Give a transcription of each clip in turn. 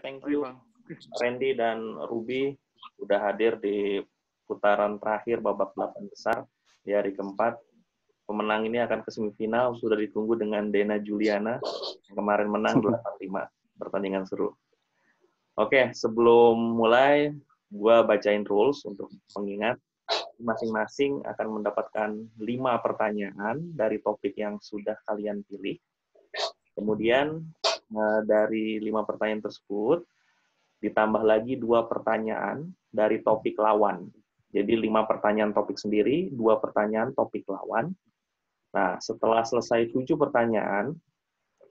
thank Oh, you Bang. Randy dan Ruby udah hadir di putaran terakhir babak 8 besar di hari keempat. Pemenang ini akan ke semifinal, sudah ditunggu dengan Dena Juliana yang kemarin menang 8-5. Pertandingan seru. Oke, sebelum mulai, gue bacain rules untuk mengingat. Masing-masing akan mendapatkan 5 pertanyaan dari topik yang sudah kalian pilih. Kemudian dari 5 pertanyaan tersebut, ditambah lagi 2 pertanyaan dari topik lawan. Jadi 5 pertanyaan topik sendiri, 2 pertanyaan topik lawan. Nah, setelah selesai 7 pertanyaan,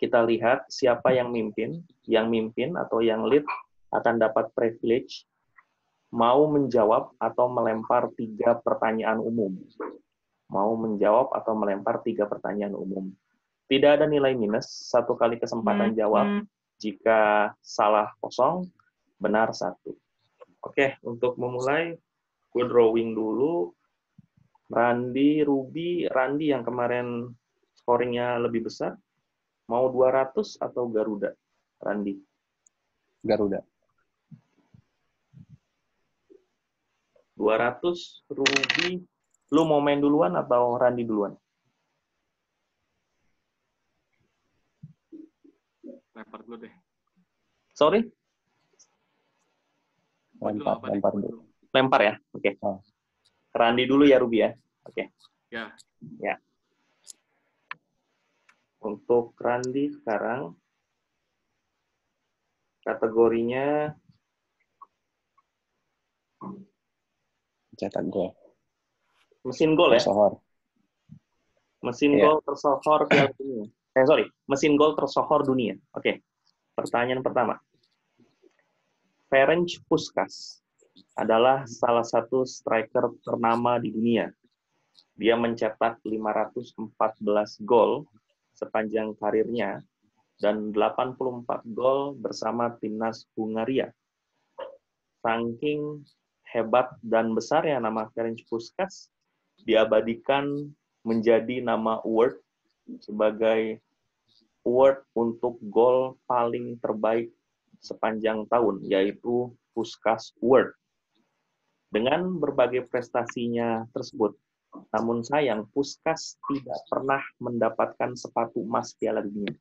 kita lihat siapa yang mimpin atau yang lead akan dapat privilege mau menjawab atau melempar 3 pertanyaan umum. Mau menjawab atau melempar 3 pertanyaan umum. Tidak ada nilai minus, 1 kali kesempatan jawab. Jika salah 0, benar 1. Oke, untuk memulai, gue drawing dulu. Randy, Ruby, Randy yang kemarin scoringnya lebih besar, mau 200 atau Garuda? Randy. Garuda. 200, Ruby. Lu mau main duluan atau Randy duluan? Lempar dulu deh. Sorry? Lempar dulu. Lempar ya? Oke. Oh. Randy dulu ya, Ruby ya? Oke. Ya. Ya. Untuk Randy sekarang, kategorinya Cetak gol. mesin gol ya? Tersohor. Mesin gol tersohor Piala Dunia. Mesin gol tersohor dunia. Oke. Pertanyaan pertama. Ferenc Puskás adalah salah satu striker ternama di dunia. Dia mencetak 514 gol sepanjang karirnya dan 84 gol bersama timnas Hungaria. Saking hebat dan besar ya nama Ferenc Puskás, diabadikan menjadi nama award sebagai award untuk gol paling terbaik sepanjang tahun, yaitu Puskás Award. Dengan berbagai prestasinya tersebut, namun sayang Puskás tidak pernah mendapatkan sepatu emas Piala Dunia.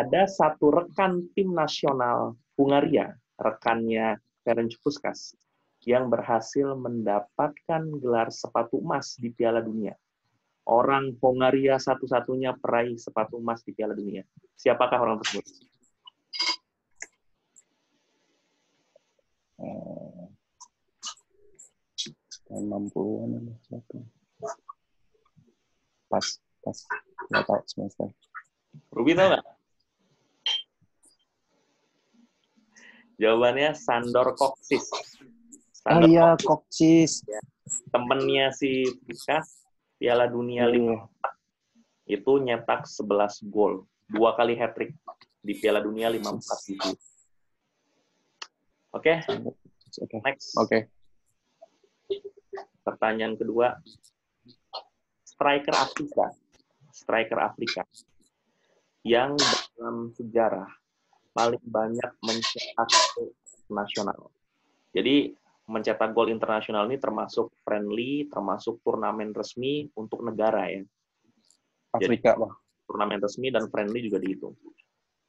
Ada satu rekan tim nasional Hungaria, rekannya Ferenc Puskás, yang berhasil mendapatkan gelar sepatu emas di Piala Dunia. Orang Hungaria satu-satunya peraih sepatu emas di Piala Dunia. Siapakah orang tersebut? 60-an pas nggak tahu semester. Ruby tahu nggak? Jawabannya Sandor Kocsis. Oh iya, Kocsis. Ya. Temennya si Puskás, Piala Dunia 54. Itu nyetak 11 gol. 2 kali hat-trick di Piala Dunia 54 itu. Oke? Next. Oke. Pertanyaan kedua. Striker Afrika yang dalam sejarah paling banyak mencetak gol nasional. Jadi mencetak gol internasional ini termasuk friendly, termasuk turnamen resmi untuk negara ya. Afrika, Bang. Turnamen resmi dan friendly juga dihitung.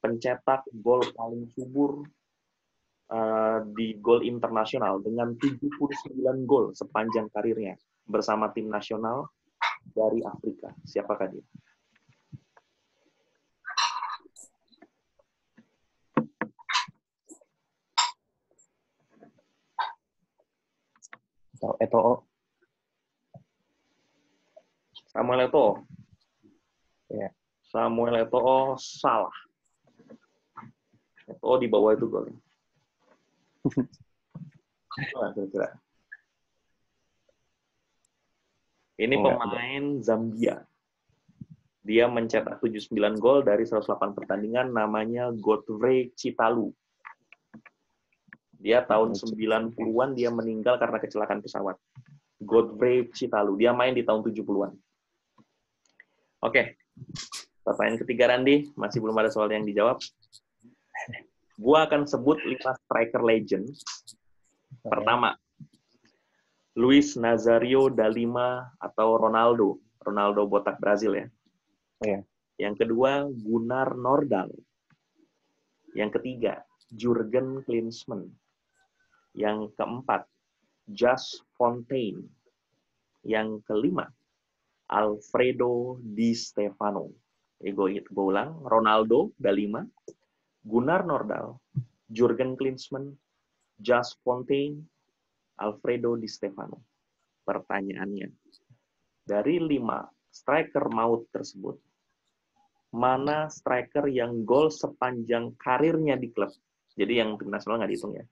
Pencetak gol paling subur di gol internasional dengan 79 gol sepanjang karirnya bersama tim nasional dari Afrika. Siapakah dia? Eto'o. Samuel Eto'o. Ya. Samuel Eto'o salah. Eto'o di bawah itu golnya. Kira-kira. Ini pemain Zambia. Dia mencetak 79 gol dari 108 pertandingan, namanya Godfrey Chitalu. Dia tahun 90-an dia meninggal karena kecelakaan pesawat. Godfrey Chitalu. Dia main di tahun 70-an. Oke. Pertanyaan ketiga, Randy. Masih belum ada soal yang dijawab. Gua akan sebut 5 striker legend. Pertama, Luis Nazario da Lima atau Ronaldo. Ronaldo botak Brazil ya. Iya. Yang kedua, Gunnar Nordahl. Yang ketiga, Jurgen Klinsmann. Yang keempat, Just Fontaine. Yang kelima, Alfredo Di Stefano. Gue ulang, Ronaldo da Lima, Gunnar Nordahl, Jurgen Klinsmann, Just Fontaine, Alfredo Di Stefano. Pertanyaannya, dari 5 striker maut tersebut, mana striker yang gol sepanjang karirnya di klub? Jadi yang tim nasional nggak dihitung ya.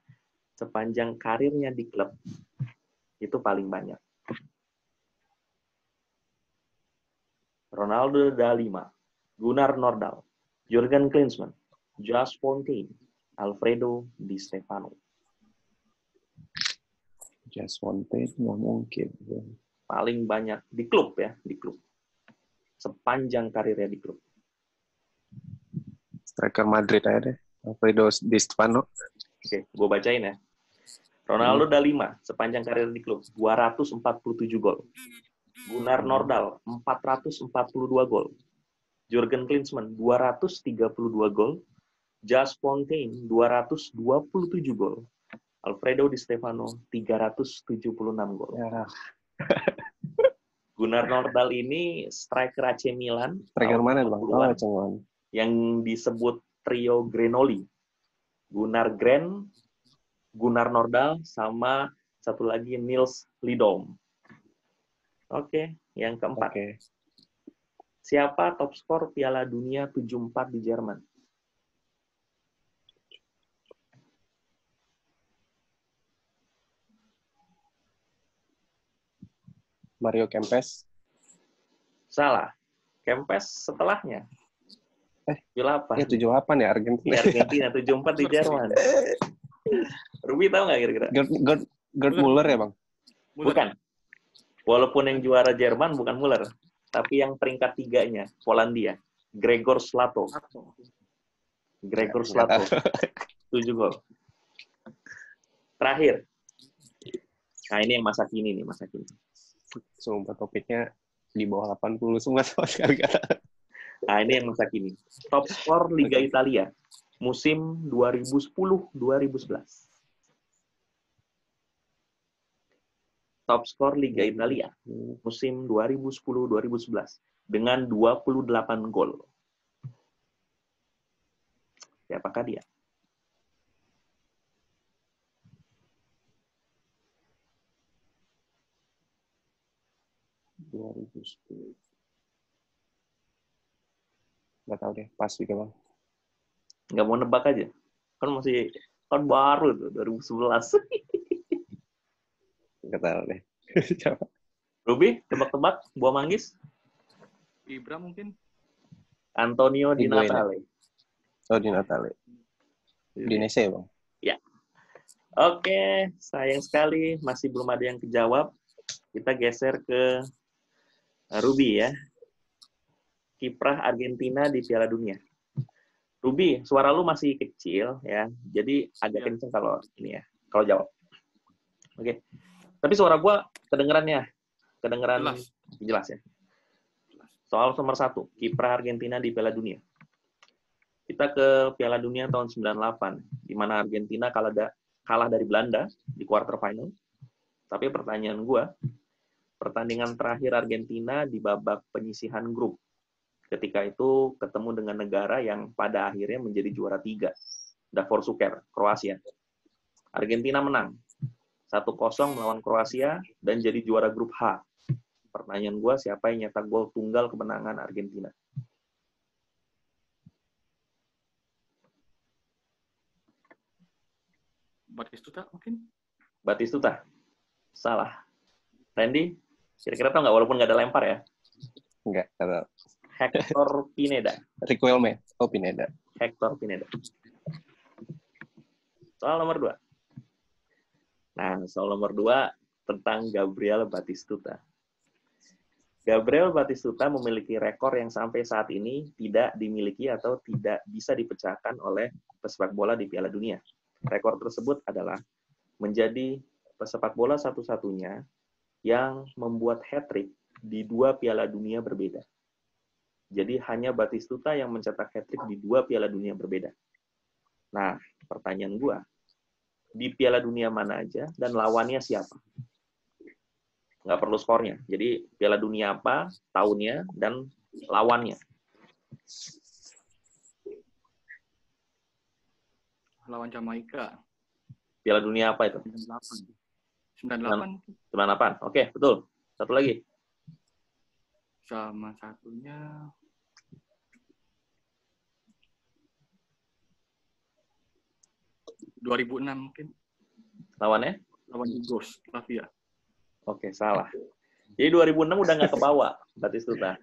Sepanjang karirnya di klub, itu paling banyak. Ronaldo da Lima, Gunnar Nordahl, Jurgen Klinsmann, Just Fontaine, Alfredo Di Stefano. Just Fontaine nggak mungkin. Paling banyak di klub ya, di klub. Sepanjang karirnya di klub. Striker Madrid aja deh. Alfredo Di Stefano. Oke, gue bacain ya. Ronaldo da Lima, sepanjang karir di klub, 247 gol. Gunnar Nordahl, 442 gol. Jurgen Klinsmann, 232 gol. Just Fontaine, 227 gol. Alfredo Di Stefano, 376 gol. Ya. Gunnar Nordahl ini striker AC Milan. Striker mana bang? Oh, cuman. Yang disebut trio Grenoli. Gunnar Gren, Gunnar Nordahl, sama satu lagi Nils Lidholm. Oke, yang keempat. Oke. Siapa top skor Piala Dunia 74 di Jerman? Mario Kempes. Salah. Kempes setelahnya. 78. 78 ya Argentina. Di Argentina, 74 di Jerman. Ruby tahu nggak kira-kira? Gerd Muller ya bang? Bukan. Walaupun yang juara Jerman bukan Muller, tapi yang peringkat 3-nya Polandia, Gregor Slato. Gregor Slato. 7 gol. Terakhir. Nah, ini yang masa kini nih, masa kini. Sumpah topiknya di bawah 80 semua sama sekali. Nah, ini yang masa kini. Top skor Liga Italia musim 2010-2011. Top skor Liga Italia musim 2010-2011 dengan 28 gol. Siapakah dia? Nggak tahu deh, pas juga bang. Nggak mau nebak aja. Kan baru tuh 2011. Nggak tahu deh. Ruby, tebak-tebak, buah manggis? Ibra mungkin? Antonio Di Natale. Oh, Di Natale. Di Nese, bang? Ya. Oke, sayang sekali masih belum ada yang kejawab. Kita geser ke Ruby ya. Kiprah Argentina di Piala Dunia. Ruby, suara lu masih kecil ya. Jadi agak kenceng kalau ini ya. Kalau jawab. Oke. Tapi suara gua kedengeran jelas ya. Soal nomor 1, kiprah Argentina di Piala Dunia. Kita ke Piala Dunia tahun 98, di mana Argentina kalah dari Belanda di quarter final. Tapi pertanyaan gue, pertandingan terakhir Argentina di babak penyisihan grup. Ketika itu ketemu dengan negara yang pada akhirnya menjadi juara 3. Davor Šuker, Kroasia. Argentina menang 1-0 melawan Kroasia dan jadi juara grup H. Pertanyaan gue, siapa yang nyetak gol tunggal kemenangan Argentina? Batistuta mungkin? Batistuta. Salah. Randy, kira-kira tau nggak, walaupun nggak ada lempar ya? Nggak tahu. Hector Pineda. Riquelme. Oh, Pineda. Hector Pineda. Soal nomor 2. Nah, soal nomor 2 tentang Gabriel Batistuta. Gabriel Batistuta memiliki rekor yang sampai saat ini tidak dimiliki atau tidak bisa dipecahkan oleh pesepak bola di Piala Dunia. Rekor tersebut adalah menjadi pesepak bola satu-satunya yang membuat hat-trick di 2 Piala Dunia berbeda. Jadi hanya Batistuta yang mencetak hat-trick di 2 Piala Dunia berbeda. Nah, pertanyaan gua, di Piala Dunia mana aja dan lawannya siapa? Nggak perlu skornya. Jadi Piala Dunia apa, tahunnya, dan lawannya. Lawan Jamaika. Piala Dunia apa itu? 98. 98. Oke, betul. Satu lagi. Sama satunya 2006 mungkin. Lawannya? Lawan Yugoslavia. Oke, salah. Jadi 2006 udah nggak ke bawah, Batistuta.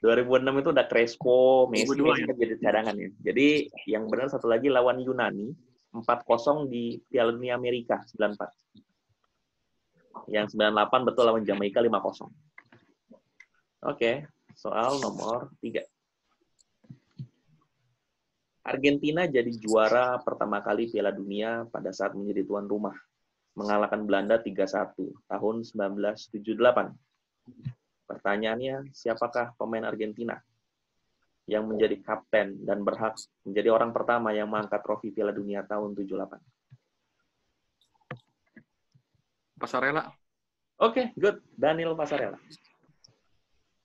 2006 itu udah Crespo, Messi, 2002 ya? jadi cadangan ya. Jadi yang benar satu lagi lawan Yunani, 4-0 di Piala Dunia Amerika, 94. Yang 98 betul lawan Jamaika 5-0. Oke, soal nomor 3. Argentina jadi juara pertama kali Piala Dunia pada saat menjadi tuan rumah, mengalahkan Belanda 3-1 tahun 1978. Pertanyaannya, siapakah pemain Argentina yang menjadi kapten dan berhak menjadi orang pertama yang mengangkat trofi Piala Dunia tahun 78? Pasarela. Oke, good. Daniel Pasarela.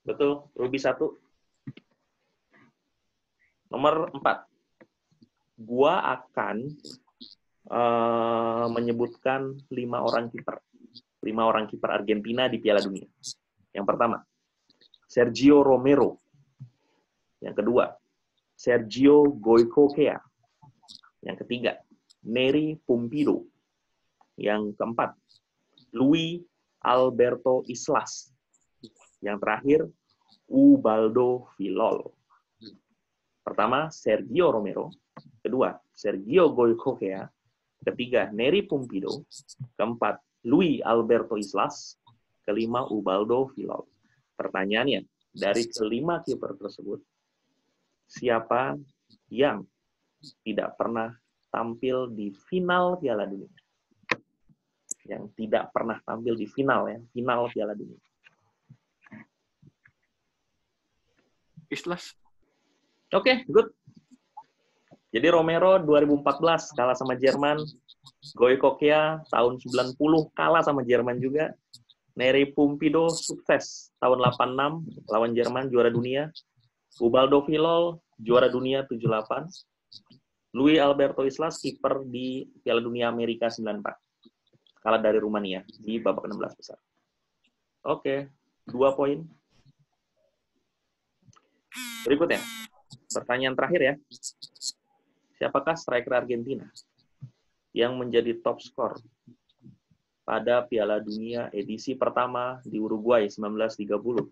Betul, Ruby 1. Nomor 4. Gua akan menyebutkan 5 orang kiper. 5 orang kiper Argentina di Piala Dunia. Yang pertama, Sergio Romero. Yang kedua, Sergio Goycochea. Yang ketiga, Nery Pumpido. Yang keempat, Luis Alberto Islas. Yang terakhir, Ubaldo Villol. Pertama, Sergio Romero. Kedua, Sergio Goycochea. Ketiga, Nery Pumpido. Keempat, Luis Alberto Islas. Kelima, Ubaldo Villol. Pertanyaannya, dari kelima kiper tersebut, siapa yang tidak pernah tampil di final Piala Dunia? Yang tidak pernah tampil di final ya, final Piala Dunia. Islas. Oke, good. Jadi Romero 2014 kalah sama Jerman. Goycochea tahun 90 kalah sama Jerman juga. Nery Pumpido sukses tahun 86 lawan Jerman juara dunia. Ubaldo Villol juara dunia 78. Luis Alberto Islas kiper di Piala Dunia Amerika 94. Kalah dari Rumania di babak 16 besar. Oke, 2 poin. Berikutnya, pertanyaan terakhir ya. Siapakah striker Argentina yang menjadi top skor pada Piala Dunia edisi pertama di Uruguay 1930?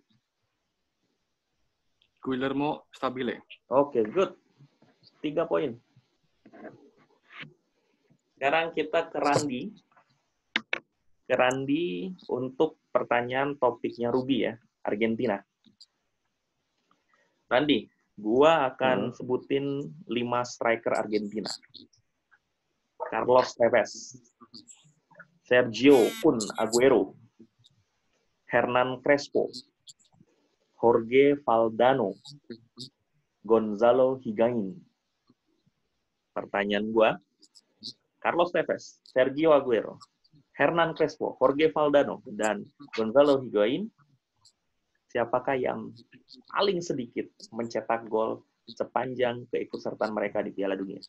Guillermo Stabile. Oke, good. 3 poin. Sekarang kita ke Randi. Ke Randi untuk pertanyaan topiknya Ruby ya, Argentina. Randi, gua akan sebutin 5 striker Argentina. Carlos Tevez, Sergio Kun Aguero, Hernan Crespo, Jorge Valdano, Gonzalo Higuain. Pertanyaan gua, Carlos Tevez, Sergio Aguero, Hernan Crespo, Jorge Valdano, dan Gonzalo Higuain, siapakah yang paling sedikit mencetak gol sepanjang keikutsertaan mereka di Piala Dunia?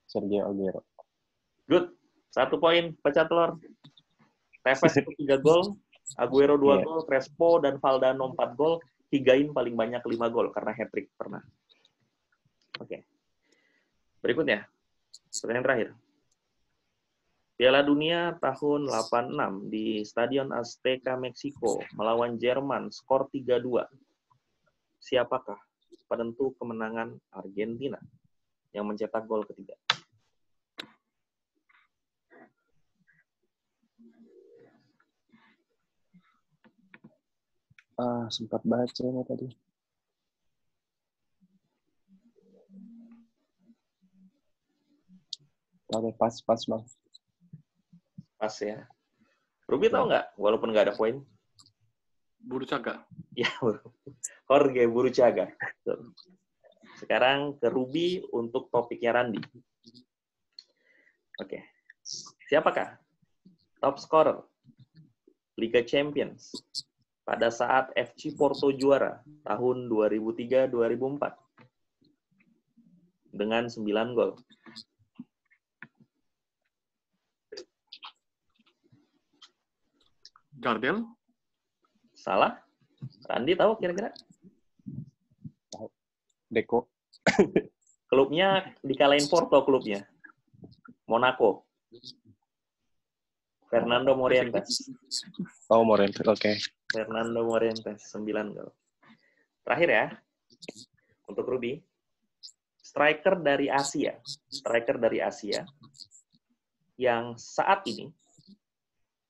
Sergio Aguero. Good. 1 poin, pecah telur. Tevez 3 gol, Aguero 2 gol, Crespo dan Valdano 4 gol, Higuain paling banyak 5 gol karena hat-trick pernah. Oke. Berikutnya, pertanyaan terakhir. Piala Dunia tahun 86 di Stadion Azteca, Meksiko melawan Jerman skor 3-2. Siapakah penentu kemenangan Argentina yang mencetak gol ketiga? Sempat baca ini tadi. Oke, pas Bang. Pas ya. Ruby tahu nggak? Walaupun nggak ada poin. Burcaga. Ya, Jorge Burruchaga. Sekarang ke Ruby untuk topiknya Randi. Oke. Siapakah top scorer Liga Champions pada saat FC Porto juara tahun 2003-2004 dengan 9 gol? Gardel. Salah? Randi tahu kira-kira? Deco. Klubnya dikalahin Porto klubnya. Monaco. Fernando Morientes. Oh, Morientes. Oke. Fernando Morientes, 9 gol. Terakhir ya, untuk Ruby. Striker dari Asia yang saat ini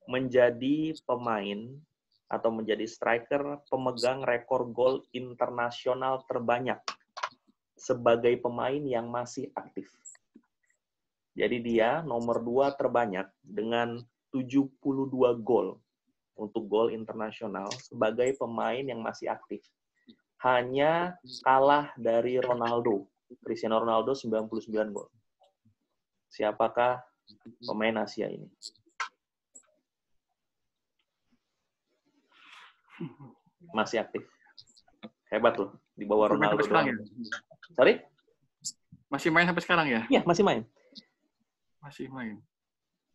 menjadi pemain atau menjadi striker pemegang rekor gol internasional terbanyak sebagai pemain yang masih aktif. Jadi dia nomor 2 terbanyak dengan 72 gol untuk gol internasional sebagai pemain yang masih aktif. Hanya kalah dari Ronaldo, Cristiano Ronaldo 99 gol. Siapakah pemain Asia ini? Masih aktif. Hebat loh, di bawah Masih main Ronaldo sampai sekarang doang. ya? Sorry? Masih main sampai sekarang ya? Iya, masih main. Masih main.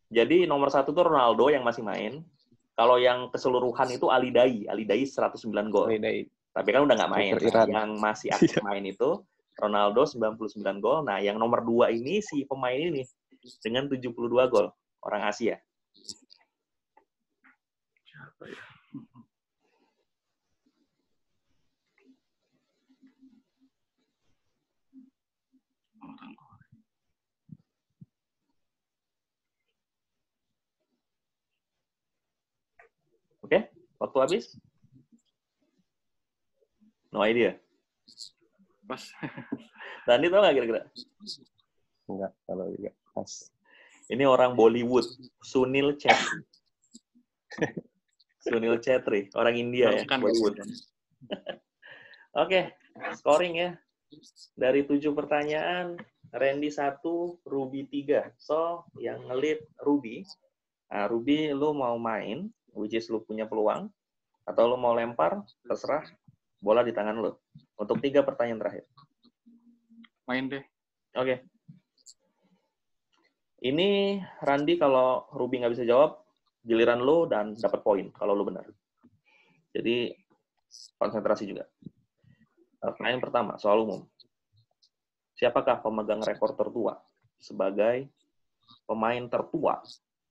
Jadi nomor 1 tuh Ronaldo yang masih main. Kalau yang keseluruhan itu Ali Daei 109 gol. Tapi kan udah nggak main. Nah, yang masih aktif main itu Ronaldo 99 gol. Nah, yang nomor 2 ini si pemain ini dengan 72 gol, orang Asia. Siapa ya? Oke, waktu habis? No idea. Pas. Randi tahu nggak kira-kira? Enggak, kalau juga pas. Ini orang Bollywood, Sunil Chetri. Sunil Chetri, orang India ya, Bollywood. Oke, scoring ya. Dari 7 pertanyaan, Randy 1, Ruby 3. So, yang ngelit Ruby. Nah, Ruby, lu mau main, which is lu punya peluang, atau lu mau lempar, terserah, bola di tangan lu. Untuk 3 pertanyaan terakhir. Main deh. Oke. Ini, Randy, kalau Ruby nggak bisa jawab, giliran lu dan dapat poin, kalau lu benar. Jadi, konsentrasi juga. Pertanyaan pertama, soal umum. Siapakah pemegang rekor tertua sebagai pemain tertua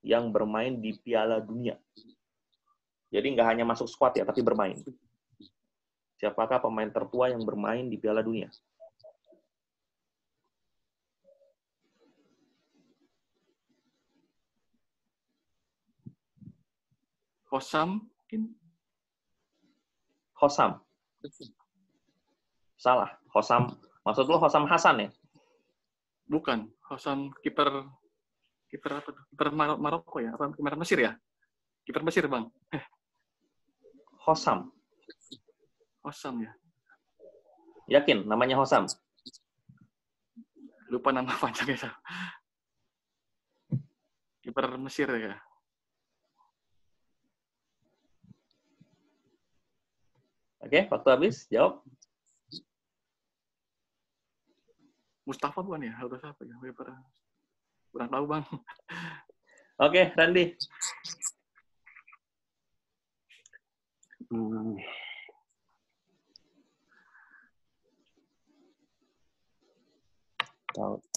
yang bermain di Piala Dunia? Jadi nggak hanya masuk squad ya, tapi bermain. Siapakah pemain tertua yang bermain di Piala Dunia? Hossam mungkin. Hossam. Salah. Hossam. Maksud lo Hossam Hasan ya? Bukan. Hossam kiper apa tuh? Kiper Maroko ya? Apa kiper Mesir ya? Kiper Mesir, Bang. Hossam. Hossam ya. Yakin namanya Hossam? Lupa nama panjangnya. Kiper Mesir ya. Oke, waktu habis. Jawab. Mustafa bukan ya? Udah siapa ya? Kurang tahu, Bang. Oke, Randy.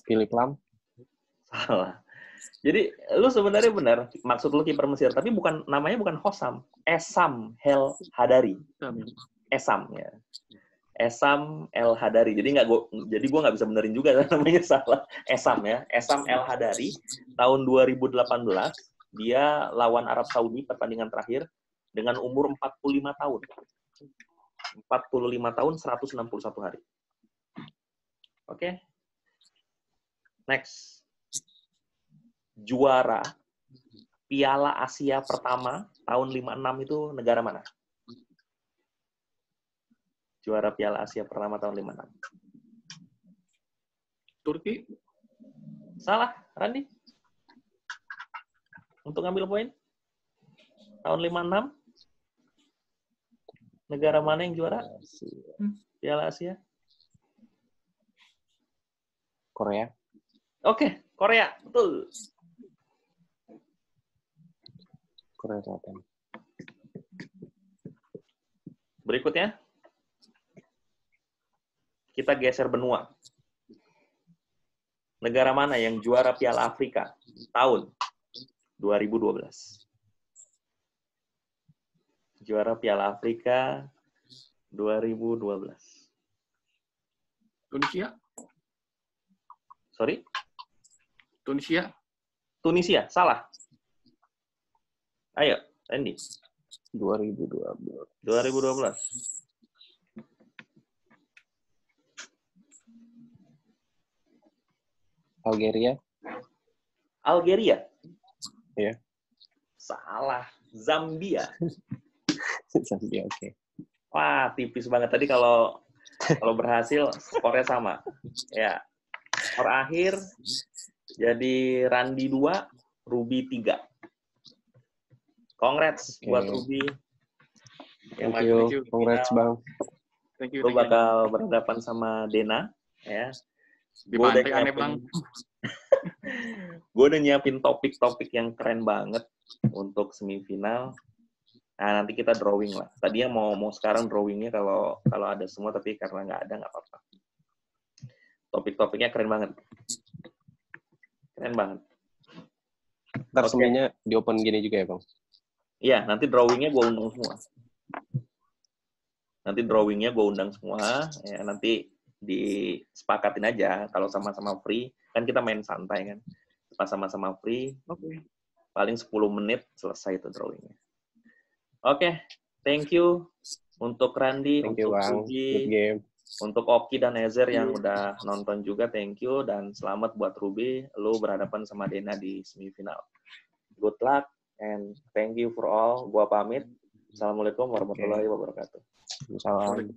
Philip Lam. Salah. Jadi lu sebenarnya benar, maksud lu kiper Mesir, tapi namanya bukan Hossam, Essam El Hadari. Essam ya. Essam El Hadari. Jadi gua nggak bisa benerin juga namanya salah. Essam ya. Essam El Hadari tahun 2018 dia lawan Arab Saudi pertandingan terakhir dengan umur 45 tahun. 45 tahun, 161 hari. Oke. Next. Juara Piala Asia pertama tahun 56 itu negara mana? Juara Piala Asia pertama tahun 56. Turki. Salah, Randi. Untuk ngambil poin. Tahun 56. Negara mana yang juara Piala Asia? Korea. Oke, Korea. Betul. Korea Selatan. Berikutnya. Kita geser benua. Negara mana yang juara Piala Afrika tahun 2012? Juara Piala Afrika 2012. Tunisia. Sorry? Tunisia. Tunisia, salah. Ayo, Randy. 2012. 2012. Algeria. Algeria. Iya. Salah. Zambia. Zambia, oke. Wah, tipis banget. Tadi kalau berhasil, skornya sama. Ya. Skor akhir, jadi Randi 2, Ruby 3. Congrats buat Ruby. Thank you. Congrats, Bang. Thank you. Lo bakal berhadapan sama Dena. Ya. Gue udah aneh, Bang. Gue udah nyiapin topik-topik yang keren banget untuk semifinal. Nah, nanti kita drawing lah. Tadinya mau sekarang drawingnya kalau ada semua, tapi karena nggak ada, nggak apa-apa. Topik-topiknya keren banget. Keren banget. Ntar seminya di open gini juga ya, Bang? Iya, nanti drawingnya gue undang semua. Ya, nanti disepakatin aja. Kalau sama-sama free, kan kita main santai kan. Pas sama-sama free, paling 10 menit selesai itu drawingnya. Oke, thank you untuk Randi, untuk Ruby, untuk Oki dan Ezer yang udah nonton juga, thank you. Dan selamat buat Ruby, lu berhadapan sama Dena di semifinal. Good luck and thank you for all. Gua pamit. Assalamualaikum warahmatullahi wabarakatuh. Salam.